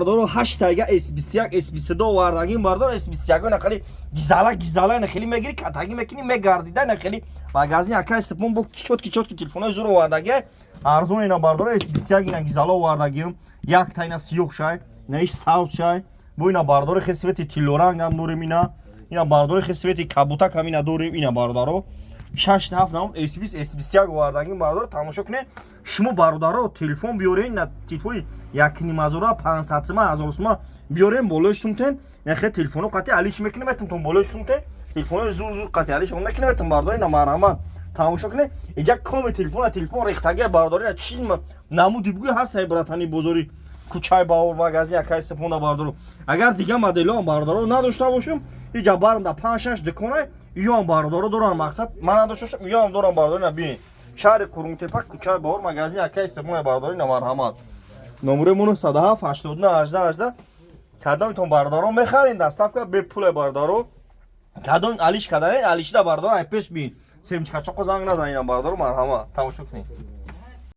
бардоро 8 тага S21 S22 овардагин бардор S21 на хали гизала на хали мегири катаги мекини мегардида на хали магазин акай сапон бо чотки телефоной зур овардаги арзон ина бардоро S21 на гизала овардагим як тайна сиёх шай наиш саус шай бо ина бардоро хесвети тилоранг ам дорем ина бардоро хесвети кабута камина дорем ина бардоро 6-7 нам S20 S21 овардагин бардоро тамошо кунед шумо бародаро телефон биёрен на телефони 1,500 сум 1000 сум биёрен болош сумтен нахе телефоно қати алиш мекунем метум тон болош сумтен телефоно зур қати алиш он мекунем метум бардори на марама тамошо кунед иҷа коми телефон рехтаги бардори на чиз намуди бугӯ ҳаст братани бозори кучай баор магазин якай сапона бардоро агар дига модело бардоро надошта бошум иҷа барам да 5-6 дукона ём бардоро дорам мақсад ман надоштам ём дорам бардори на бин шаҳри Қурумтепа кучай баор магазин якай сапона бардори на марҳамат номере мон 107 89 18 кадомтон бардоро мехарин доставка бепуле бардоро кадом алиш кадарен алишда бардоро ай пеш бин семчикачоқо занг назанинам бардоро марҳамат тамошо кунед